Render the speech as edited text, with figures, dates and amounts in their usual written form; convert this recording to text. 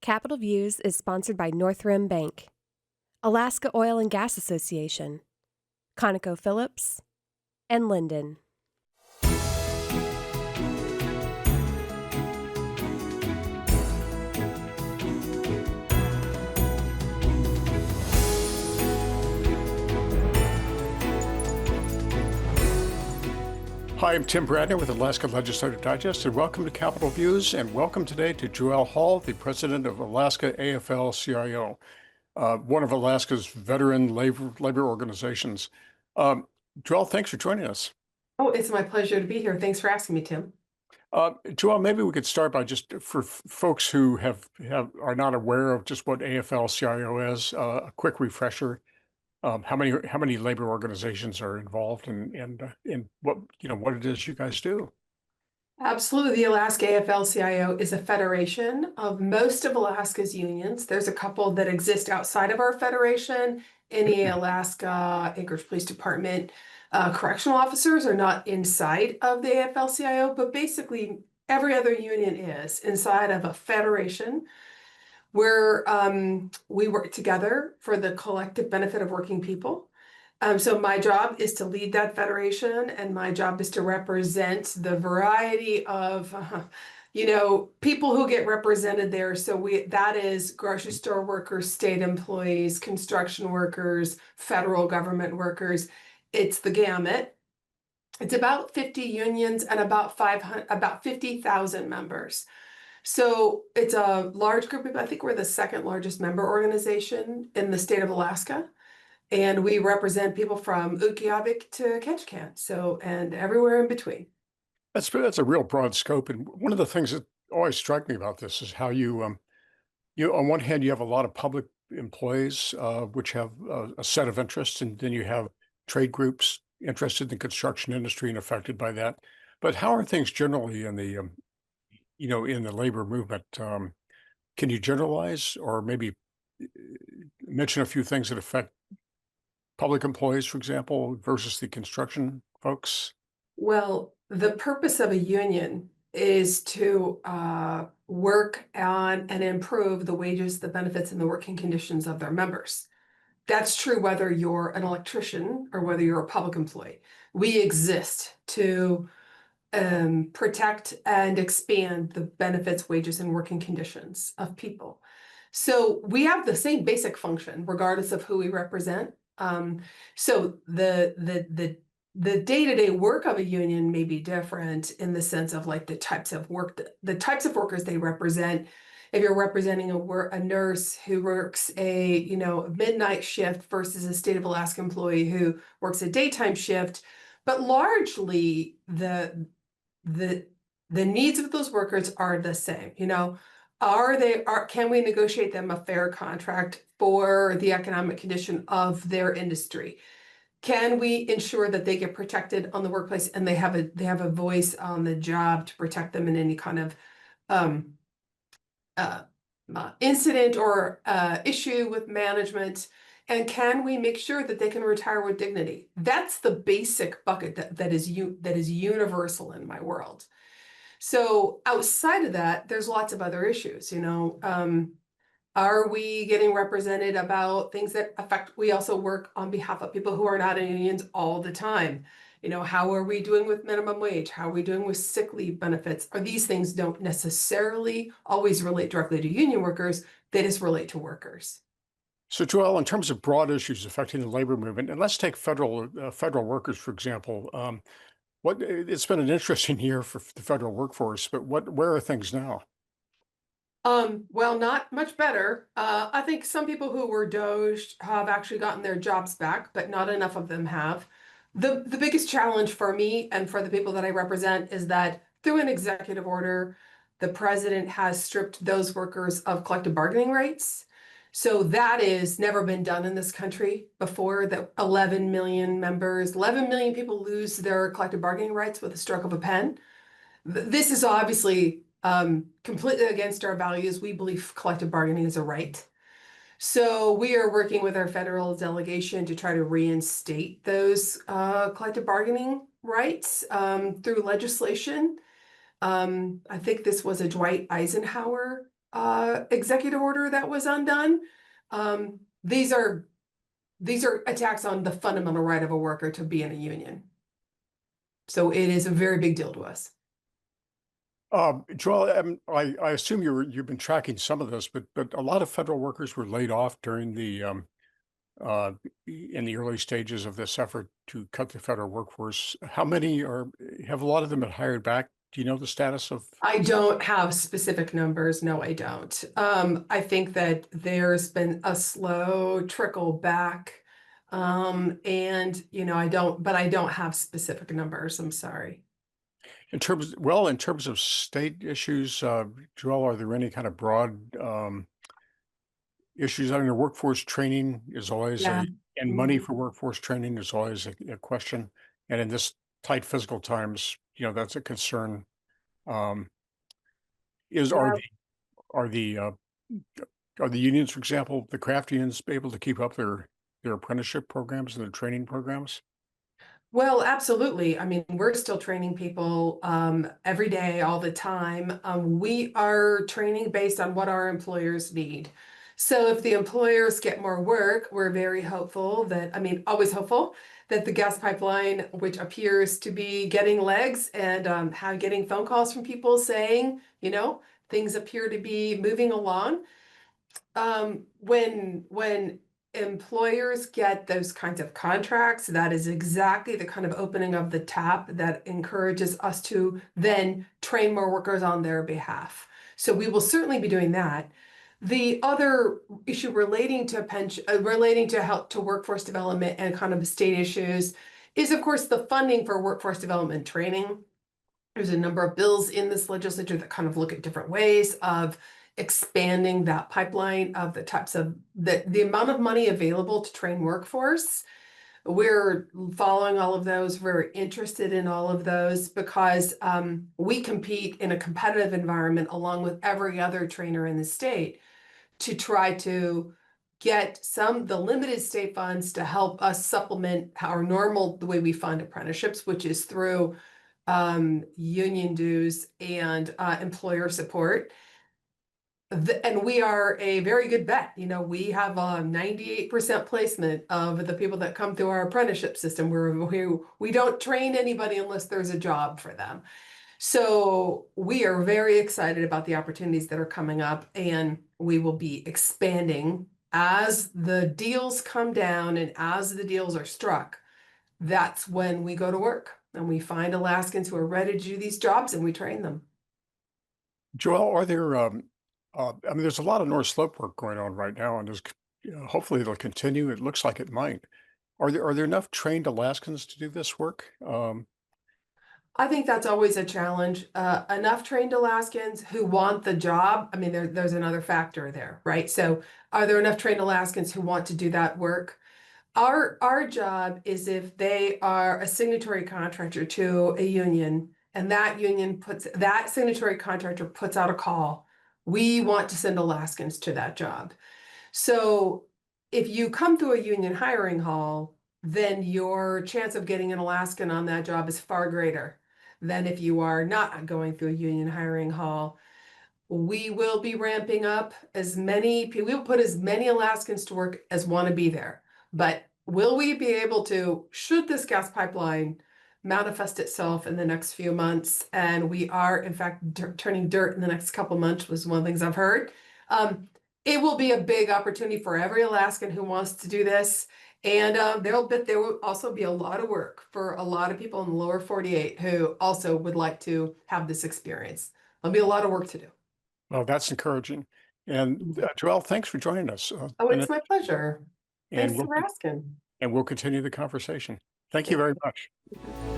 Capital Views is sponsored by Northrim Bank, Alaska Oil and Gas Association, ConocoPhillips, and Linden. Hi, I'm Tim Bradner with Alaska Legislative Digest, and welcome to Capital Views, and welcome today to Joelle Hall, the president of Alaska AFL-CIO, one of Alaska's veteran labor organizations. Joelle, thanks for joining us. Oh, it's my pleasure to be here. Thanks for asking me, Tim. Joelle, maybe we could start by just for folks who are not aware of just what AFL-CIO is, a quick refresher. How many labor organizations are involved and what it is you guys do? Absolutely. The Alaska AFL-CIO is a federation of most of Alaska's unions. There's a couple that exist outside of our federation. Any Alaska Anchorage Police Department correctional officers are not inside of the AFL-CIO, but basically every other union is inside of a federation where we work together for the collective benefit of working people. So my job is to lead that federation, and my job is to represent the variety of, people who get represented there. So that is grocery store workers, state employees, construction workers, federal government workers. It's the gamut. It's about 50 unions and about 50,000 members. So it's a large group of people. I think we're the second largest member organization in the state of Alaska. And we represent people from Utqiagvik to Ketchikan, and everywhere in between. That's a real broad scope. And one of the things that always struck me about this is how you on one hand, you have a lot of public employees, which have a set of interests, and then you have trade groups interested in the construction industry and affected by that. But how are things generally in the in the labor movement? Can you generalize or maybe mention a few things that affect public employees, for example, versus the construction folks? Well, the purpose of a union is to work on and improve the wages, the benefits, and the working conditions of their members. That's true whether you're an electrician or whether you're a public employee. We exist to protect and expand the benefits, wages, and working conditions of people. So we have the same basic function, regardless of who we represent. So the day-to-day work of a union may be different in the sense of like the types of workers they represent. If you're representing a nurse who works a midnight shift versus a state of Alaska employee who works a daytime shift, but largely the needs of those workers are the same. Can we negotiate them a fair contract for the economic condition of their industry? Can we ensure that they get protected on the workplace and they have a voice on the job to protect them in any kind of incident or issue with management? And can we make sure that they can retire with dignity? That's the basic bucket that is universal in my world. So outside of that, there's lots of other issues. Are we getting represented about things that affect? We also work on behalf of people who are not in unions all the time. How are we doing with minimum wage? How are we doing with sick leave benefits? Or these things don't necessarily always relate directly to union workers. They just relate to workers. So, Joelle, in terms of broad issues affecting the labor movement, and let's take federal workers, for example. It's been an interesting year for the federal workforce, but where are things now? Well, not much better. I think some people who were doged have actually gotten their jobs back, but not enough of them have. The biggest challenge for me and for the people that I represent is that through an executive order, the president has stripped those workers of collective bargaining rights. So that is never been done in this country before, that 11 million people lose their collective bargaining rights with a stroke of a pen. This is obviously completely against our values. We believe collective bargaining is a right. So we are working with our federal delegation to try to reinstate those collective bargaining rights through legislation. I think this was a Dwight Eisenhower executive order that was undone. These are attacks on the fundamental right of a worker to be in a union. So it is a very big deal to us. Joelle, I assume you've been tracking some of this, but a lot of federal workers were laid off during the uh, in the early stages of this effort to cut the federal workforce. How many have a lot of them been hired back? Do you know the status of? I don't have specific numbers. No, I don't. I think that there's been a slow trickle back. And but I don't have specific numbers. I'm sorry. In terms of state issues, Joelle, are there any kind of broad issues? I mean, the workforce training is always Yeah. and money for workforce training is always a question. And in this tight fiscal times, that's a concern. Um, is Yeah. are the are the unions, for example, the craft unions, able to keep up their apprenticeship programs and their training programs? Well, absolutely. I mean, we're still training people every day, all the time. We are training based on what our employers need. So if the employers get more work, we're very hopeful that, I mean, always hopeful that the gas pipeline, which appears to be getting legs and getting phone calls from people saying, things appear to be moving along. When employers get those kinds of contracts, that is exactly the kind of opening of the tap that encourages us to then train more workers on their behalf. So we will certainly be doing that. The other issue relating to pension, relating to health, to workforce development and kind of state issues is, of course, the funding for workforce development training. There's a number of bills in this legislature that kind of look at different ways of expanding that pipeline of the types of the amount of money available to train workforce. We're following all of those. We're interested in all of those because we compete in a competitive environment along with every other trainer in the state to try to get the limited state funds to help us supplement the way we fund apprenticeships, which is through union dues and employer support. And we are a very good bet. We have a 98% placement of the people that come through our apprenticeship system. We don't train anybody unless there's a job for them. So we are very excited about the opportunities that are coming up, and we will be expanding as the deals come down and as the deals are struck. That's when we go to work and we find Alaskans who are ready to do these jobs and we train them. Joelle, are there? I mean, there's a lot of North Slope work going on right now, and hopefully it'll continue. It looks like it might. Are there enough trained Alaskans to do this work? I think that's always a challenge. Enough trained Alaskans who want the job. I mean, there's another factor there, right? So are there enough trained Alaskans who want to do that work? Our job is if they are a signatory contractor to a union and that signatory contractor puts out a call, we want to send Alaskans to that job. So if you come through a union hiring hall, then your chance of getting an Alaskan on that job is far greater than if you are not going through a union hiring hall. We will be ramping up we will put as many Alaskans to work as want to be there. But will we be able to, should this gas pipeline manifest itself in the next few months, and we are in fact turning dirt in the next couple months, was one of the things I've heard. It will be a big opportunity for every Alaskan who wants to do this. And there will also be a lot of work for a lot of people in the lower 48 who also would like to have this experience. There'll be a lot of work to do. Well, that's encouraging. And Joelle, thanks for joining us. Oh, it's my pleasure. And Thanks we'll for asking. and we'll continue the conversation. Thank you very much.